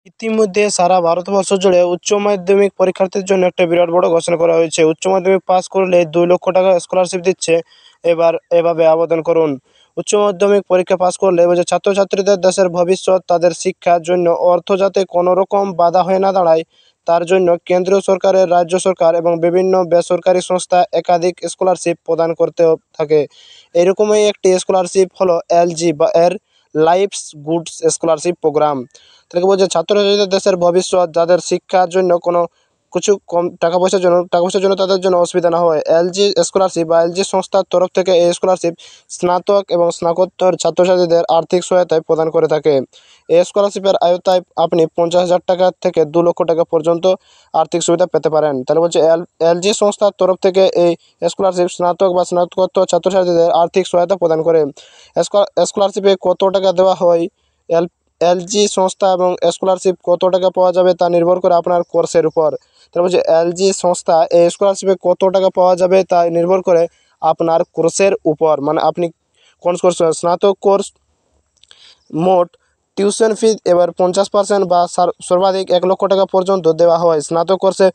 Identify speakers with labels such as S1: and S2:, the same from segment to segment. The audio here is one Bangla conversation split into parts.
S1: ইতিমধ্যে সারা ভারতবর্ষ জুড়ে উচ্চ মাধ্যমিক পরীক্ষার্থীর জন্য একটা বিরাট বড় ঘোষণা করা হয়েছে। উচ্চ মাধ্যমিক পাস করলে 2 লক্ষ টাকা স্কলারশিপ দিচ্ছে। এবার এভাবে আবেদন করুন। উচ্চ মাধ্যমিক পরীক্ষা পাস করলে এবার যে ছাত্রছাত্রীদের দেশের ভবিষ্যৎ, তাদের শিক্ষার জন্য অর্থ যাতে কোনো রকম বাধা হয়ে না দাঁড়ায়, তার জন্য কেন্দ্রীয় সরকারের, রাজ্য সরকার এবং বিভিন্ন বেসরকারি সংস্থা একাধিক স্কলারশিপ প্রদান করতে থাকে। এরকমই একটি স্কলারশিপ হলো এলজি বা এর লাইফস গুডস স্কলারশিপ প্রোগ্রাম। তাকে বলছে ছাত্রছাত্রীদের দেশের ভবিষ্যৎ, যাদের শিক্ষার জন্য কোনো কিছু কম টাকা পয়সার জন্য তাদের জন্য অসুবিধা না হয়। এলজি স্কলারশিপ বা এলজি সংস্থার তরফ থেকে এই স্কলারশিপ স্নাতক এবং স্নাতকোত্তর ছাত্রছাত্রীদের আর্থিক সহায়তায় প্রদান করে থাকে। এই স্কলারশিপের আওতায় আপনি 50,000 টাকা থেকে 2 লক্ষ টাকা পর্যন্ত আর্থিক সুবিধা পেতে পারেন। তাহলে বলছে এলজি সংস্থার তরফ থেকে এই স্কলারশিপ স্নাতক বা স্নাতকোত্তর ছাত্রছাত্রীদের আর্থিক সহায়তা প্রদান করে। স্কলারশিপে কত টাকা দেওয়া হয়, এলজি সংস্থা এবং স্কলারশিপ কত টাকা পাওয়া যাবে তা নির্ভর করে আপনার কোর্সের উপর। তারপর বলছে এলজি সংস্থা এই স্কলারশিপে কত টাকা পাওয়া যাবে তা নির্ভর করে আপনার কোর্সের উপর, মানে আপনি কোন কোর্স, স্নাতক কোর্স মোট টিউশন ফি এবার 50% বা সর্বাধিক 1 লক্ষ টাকা পর্যন্ত দেওয়া হয় স্নাতক কোর্সে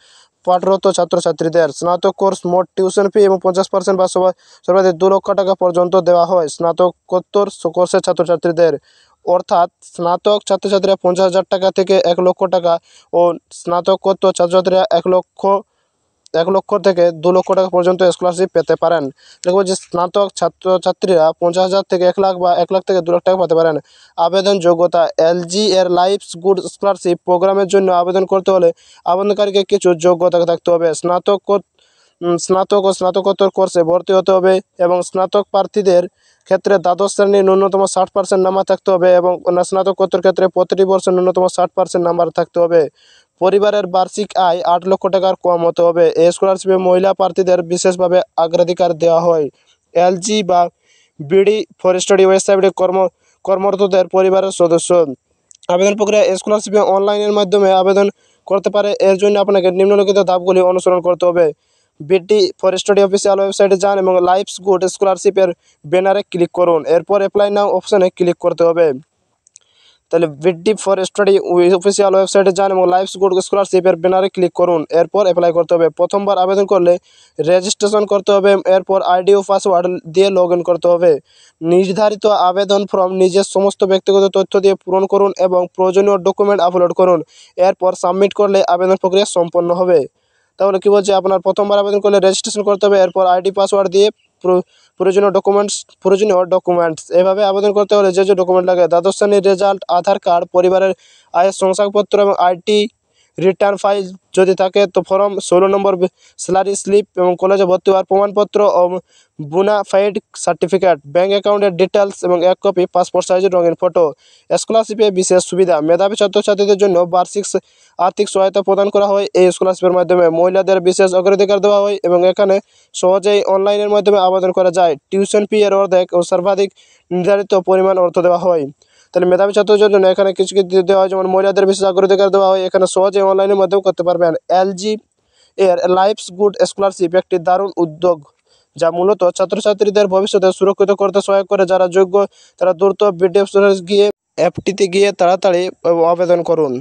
S1: পাঠরত ছাত্রছাত্রীদের। স্নাতক কোর্স মোট টিউশন ফি এবং 50% বা সর্বাধিক 2 লক্ষ টাকা পর্যন্ত দেওয়া হয় স্নাতকোত্তর কোর্সের ছাত্রছাত্রীদের। অর্থাৎ স্নাতক ছাত্রছাত্রীরা 50,000 টাকা থেকে 1 লক্ষ টাকা ও স্নাতকোত্তর ছাত্রছাত্রীরা 1 লক্ষ থেকে 2 লক্ষ টাকা পর্যন্ত স্কলারশিপ পেতে পারেন। দেখব যে স্নাতক ছাত্রছাত্রীরা 50,000 থেকে 1 লাখ বা 1 লাখ থেকে 2 লাখ টাকা পেতে পারেন। আবেদন যোগ্যতা, এলজি এর লাইফস গুড স্কলারশিপ প্রোগ্রামের জন্য আবেদন করতে হলে আবেদনকারীকে কিছু যোগ্যতা থাকতে হবে। স্নাতক ও স্নাতকোত্তর কোর্সে ভর্তি হতে হবে এবং স্নাতক প্রার্থীদের ক্ষেত্রে দ্বাদশ শ্রেণীর ন্যূনতম 60% নাম্বার থাকতে হবে এবং স্নাতকোত্তর ক্ষেত্রে প্রতিটি বর্ষে ন্যূনতম 60% নাম্বার থাকতে হবে। পরিবারের বার্ষিক আয় 8 লক্ষ টাকার কম হতে হবে। এই স্কলারশিপে মহিলা প্রার্থীদের বিশেষভাবে অগ্রাধিকার দেওয়া হয়। এলজি বা বিডি ফর স্টাডি ওয়েবসাইটে কর্মরতদের পরিবারের সদস্য। আবেদন প্রক্রিয়া, স্কলারশিপে অনলাইনের মাধ্যমে আবেদন করতে পারে। এর জন্য আপনাকে নিম্নলিখিত ধাপগুলি অনুসরণ করতে হবে। বিডি ফর স্টাডি অফিসিয়াল ওয়েবসাইটে যান এবং লাইফস গুড স্কলারশিপের ব্যানারে ক্লিক করুন। এরপর অ্যাপ্লাই নাও অপশানে ক্লিক করতে হবে। তাহলে বিডি ফর স্টাডি অফিসিয়াল ওয়েবসাইটে যান এবং লাইফস গুড স্কলারশিপের ব্যানারে ক্লিক করুন। এরপর অ্যাপ্লাই করতে হবে। প্রথমবার আবেদন করলে রেজিস্ট্রেশন করতে হবে, এরপর আইডি ও পাসওয়ার্ড দিয়ে লগ ইন করতে হবে। নির্ধারিত আবেদন ফর্ম নিজের সমস্ত ব্যক্তিগত তথ্য দিয়ে পূরণ করুন এবং প্রয়োজনীয় ডকুমেন্ট আপলোড করুন। এরপর সাবমিট করলে আবেদন প্রক্রিয়া সম্পন্ন হবে। তাহলে কী বলছে, আপনার প্রথমবার আবেদন করলে রেজিস্ট্রেশন করতে হবে, এরপর আইডি পাসওয়ার্ড দিয়ে প্রয়োজনীয় ডকুমেন্টস এভাবে আবেদন করতে হলে যে ডকুমেন্ট লাগে: দ্বাদশ শ্রেণীর রেজাল্ট, আধার কার্ড, পরিবারের আয়ের শংসাপত্র এবং আইটি রিটার্ন ফাইল যদি থাকে তো ফর্ম 16 নম্বর, স্যালারি স্লিপ এবং কলেজে ভর্তি হওয়ার প্রমাণপত্র ও বুনাফাইড সার্টিফিকেট, ব্যাঙ্ক অ্যাকাউন্টের ডিটেলস এবং 1 কপি পাসপোর্ট সাইজের রঙিন ফটো। স্কলারশিপে বিশেষ সুবিধা, মেধাবী ছাত্রছাত্রীদের জন্য বার্ষিক আর্থিক সহায়তা প্রদান করা হয়। এই স্কলারশিপের মাধ্যমে মহিলাদের বিশেষ অগ্রাধিকার দেওয়া হয় এবং এখানে সহজেই অনলাইনের মাধ্যমে আবেদন করা যায়। টিউশন ফি এর অর্ধেক ও সর্বাধিক নির্ধারিত পরিমাণ অর্থ দেওয়া হয়। তাহলে মেধাবী ছাত্রদের জন্য এখানে কিছু কিছু দেওয়া হয়, যেমন মহিলাদের বিশেষ অগ্রাধিকার দেওয়া হয়। এখানে সহজে অনলাইনের মাধ্যমে করতে পারবেন। এলজি এর লাইফস গুড স্কলারশিপ একটি দারুণ উদ্যোগ যা মূলত ছাত্রছাত্রীদের ভবিষ্যতে সুরক্ষিত করতে সহায়ক করে। যারা যোগ্য তারা দ্রুত বিডিএফ গিয়ে অ্যাপটিতে গিয়ে তাড়াতাড়ি আবেদন করুন।